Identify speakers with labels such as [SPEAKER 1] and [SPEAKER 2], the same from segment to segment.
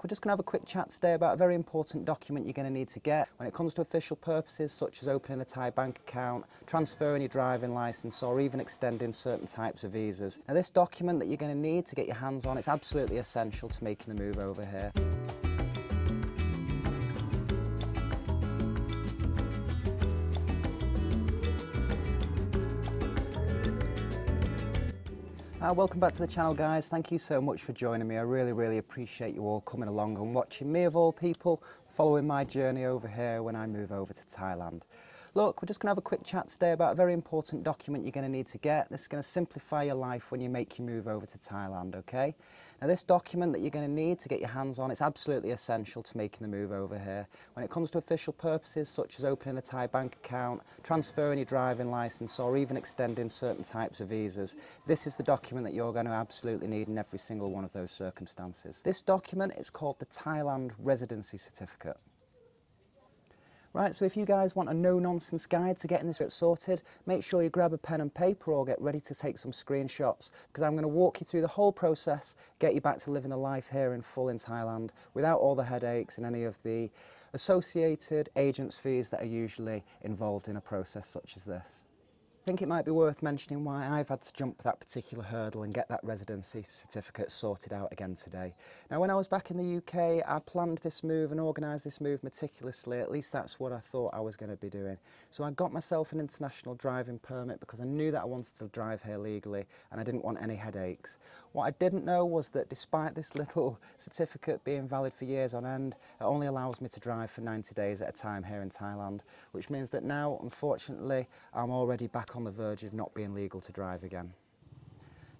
[SPEAKER 1] Look, we're just going to have a quick chat today about a very important document you're going to need to get when it comes to official purposes such as opening a Thai bank account, transferring your driving licence or even extending certain types of visas. Now this document that you're going to need to get your hands on, it's absolutely essential to making the move over here. Welcome back to the channel, guys. Thank you so much for joining me. I really appreciate you all coming along and watching me, of all people, following my journey over here when I move over to Thailand. Look, we're just going to have a quick chat today about a very important document you're going to need to get. This is going to simplify your life when you make your move over to Thailand, okay? Now this document that you're going to need to get your hands on, it's absolutely essential to making the move over here. When it comes to official purposes such as opening a Thai bank account, transferring your driving licence or even extending certain types of visas, this is the document that you're going to absolutely need in every single one of those circumstances. This document is called the Thailand Residency Certificate. Right, so if you guys want a no-nonsense guide to getting this sorted, make sure you grab a pen and paper or get ready to take some screenshots, because I'm going to walk you through the whole process, get you back to living the life here in full in Thailand without all the headaches and any of the associated agents' fees that are usually involved in a process such as this. I think it might be worth mentioning why I've had to jump that particular hurdle and get that residency certificate sorted out again today. Now, when I was back in the UK, I planned this move and organised this move meticulously. At least that's what I thought I was going to be doing. So I got myself an international driving permit because I knew that I wanted to drive here legally and I didn't want any headaches. What I didn't know was that despite this little certificate being valid for years on end, it only allows me to drive for 90 days at a time here in Thailand, which means that now, unfortunately, I'm already back on the verge of not being legal to drive again.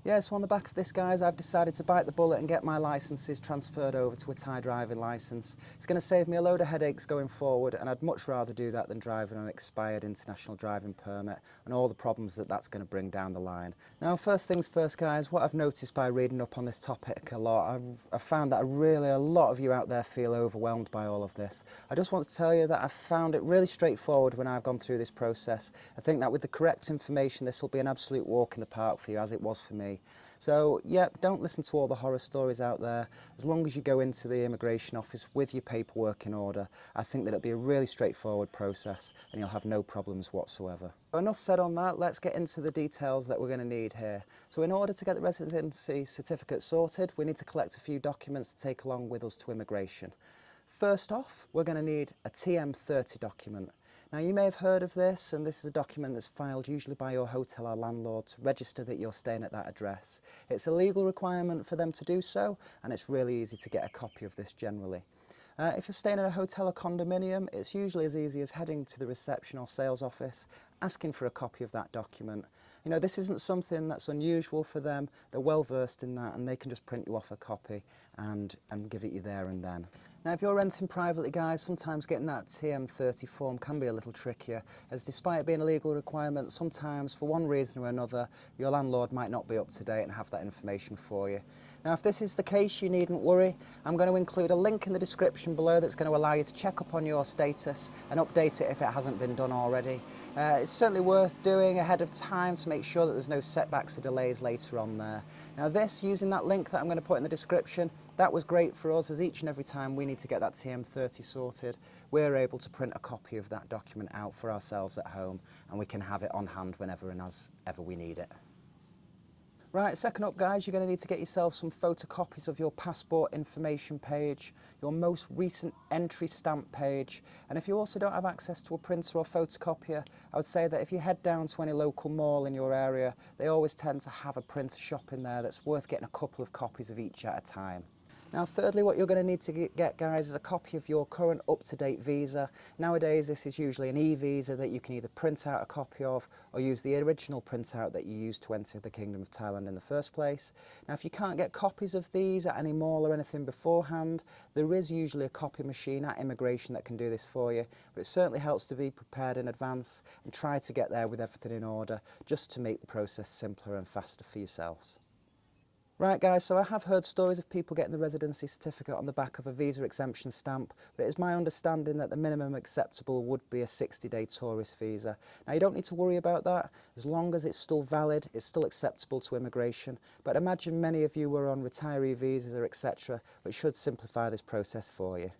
[SPEAKER 1] Yeah, so on the back of this, guys, I've decided to bite the bullet and get my licences transferred over to a Thai driving licence. It's going to save me a load of headaches going forward, and I'd much rather do that than driving an expired international driving permit and all the problems that that's going to bring down the line. Now, first things first, guys, what I've noticed by reading up on this topic a lot, I've found that a lot of you out there feel overwhelmed by all of this. I just want to tell you that I've found it really straightforward when I've gone through this process. I think that with the correct information, this will be an absolute walk in the park for you, as it was for me. So, yep, don't listen to all the horror stories out there. As long as you go into the immigration office with your paperwork in order, I think that it'll be a really straightforward process and you'll have no problems whatsoever. Enough said on that, let's get into the details that we're going to need here. So in order to get the residency certificate sorted, we need to collect a few documents to take along with us to immigration. First off, we're going to need a TM30 document. Now, you may have heard of this, and this is a document that's filed usually by your hotel or landlord to register that you're staying at that address. It's a legal requirement for them to do so, and it's really easy to get a copy of this generally. If you're staying in a hotel or condominium, it's usually as easy as heading to the reception or sales office, asking for a copy of that document. You know, this isn't something that's unusual for them. They're well versed in that, and they can just print you off a copy and give it you there and then. Now, if you're renting privately, guys, sometimes getting that TM30 form can be a little trickier, as despite it being a legal requirement, sometimes for one reason or another, your landlord might not be up to date and have that information for you. Now, if this is the case, you needn't worry. I'm going to include a link in the description below that's going to allow you to check up on your status and update it if it hasn't been done already. It's certainly worth doing ahead of time to make sure that there's no setbacks or delays later on there. Now this, using that link that I'm going to put in the description, that was great for us, as each and every time we need to get that TM30 sorted, we're able to print a copy of that document out for ourselves at home, and we can have it on hand whenever and as ever we need it. Right, second up, guys, you're going to need to get yourself some photocopies of your passport information page, your most recent entry stamp page, and if you also don't have access to a printer or photocopier, I would say that if you head down to any local mall in your area, they always tend to have a printer shop in there that's worth getting a couple of copies of each at a time. Now, thirdly, what you're going to need to get, guys, is a copy of your current up-to-date visa. Nowadays, this is usually an e-visa that you can either print out a copy of or use the original printout that you used to enter the Kingdom of Thailand in the first place. Now, if you can't get copies of these at any mall or anything beforehand, there is usually a copy machine at immigration that can do this for you, but it certainly helps to be prepared in advance and try to get there with everything in order, just to make the process simpler and faster for yourselves. Right guys, so I have heard stories of people getting the residency certificate on the back of a visa exemption stamp, but it is my understanding that the minimum acceptable would be a 60-day tourist visa. Now you don't need to worry about that, as long as it's still valid, it's still acceptable to immigration, but imagine many of you were on retiree visas or etc, which should simplify this process for you.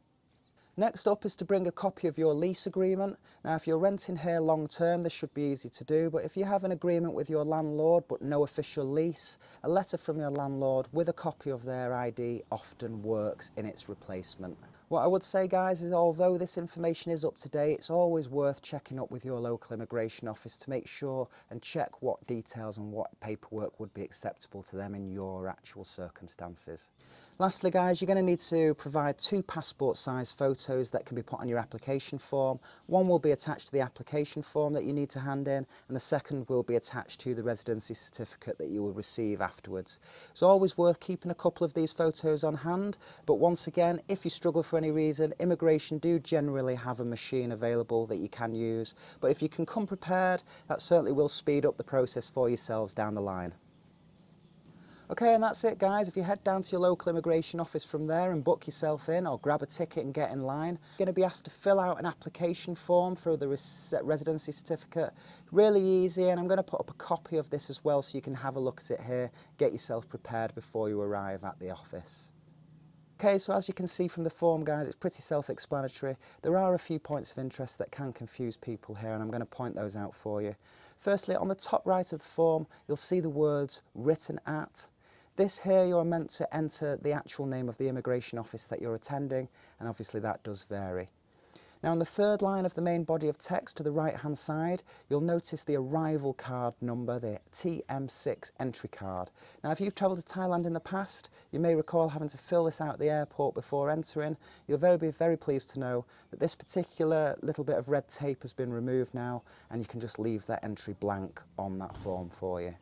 [SPEAKER 1] Next up is to bring a copy of your lease agreement. Now if you're renting here long term, this should be easy to do, but if you have an agreement with your landlord but no official lease, a letter from your landlord with a copy of their ID often works in its replacement. What I would say guys is although this information is up to date, it's always worth checking up with your local immigration office to make sure and check what details and what paperwork would be acceptable to them in your actual circumstances. Lastly guys, you're going to need to provide 2 passport size photos that can be put on your application form. One will be attached to the application form that you need to hand in, and the second will be attached to the residency certificate that you will receive afterwards. It's always worth keeping a couple of these photos on hand, but once again, if you struggle for any reason, immigration do generally have a machine available that you can use, but if you can come prepared, that certainly will speed up the process for yourselves down the line. Okay, and that's it guys. If you head down to your local immigration office from there and book yourself in or grab a ticket and get in line, you're going to be asked to fill out an application form for the residency certificate. Really easy, and I'm going to put up a copy of this as well so you can have a look at it here, get yourself prepared before you arrive at the office. Okay, so as you can see from the form guys, it's pretty self-explanatory. There are a few points of interest that can confuse people here, and I'm going to point those out for you. Firstly, on the top right of the form, you'll see the words written at. This here, you're meant to enter the actual name of the immigration office that you're attending, and obviously that does vary. Now on the third line of the main body of text to the right hand side, you'll notice the arrival card number, the TM6 entry card. Now if you've travelled to Thailand in the past, you may recall having to fill this out at the airport before entering. You'll be very pleased to know that this particular little bit of red tape has been removed now, and you can just leave that entry blank on that form for you.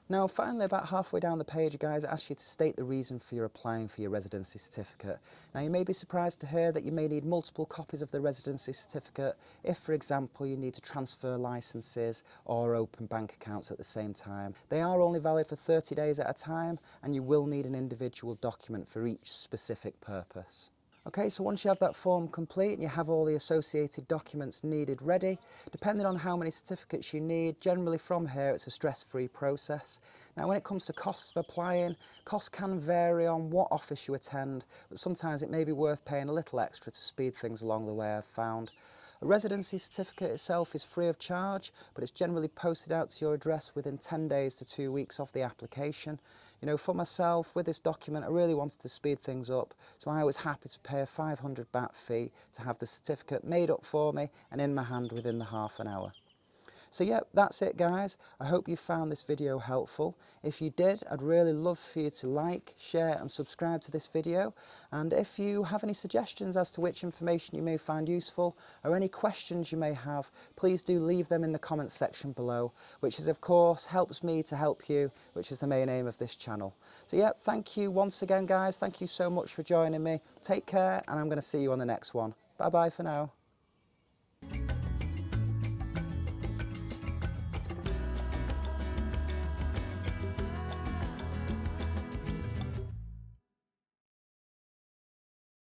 [SPEAKER 1] Now finally, about halfway down the page guys, it asks you to state the reason for your applying for your residency certificate. Now you may be surprised to hear that you may need multiple copies of the residency certificate if, for example, you need to transfer licences or open bank accounts at the same time. They are only valid for 30 days at a time, and you will need an individual document for each specific purpose. Okay, so once you have that form complete and you have all the associated documents needed ready, depending on how many certificates you need, generally from here it's a stress-free process. Now when it comes to costs of applying, costs can vary on what office you attend, but sometimes it may be worth paying a little extra to speed things along the way I've found. A residency certificate itself is free of charge, but it's generally posted out to your address within 10 days to 2 weeks of the application. You know, for myself, with this document, I really wanted to speed things up, so I was happy to pay a 500 baht fee to have the certificate made up for me and in my hand within the half an hour. So yeah, that's it guys. I hope you found this video helpful. If you did, I'd really love for you to like, share and subscribe to this video. And if you have any suggestions as to which information you may find useful or any questions you may have, please do leave them in the comments section below, which is of course helps me to help you, which is the main aim of this channel. So yeah, thank you once again guys. Thank you so much for joining me. Take care, and I'm going to see you on the next one. Bye bye for now.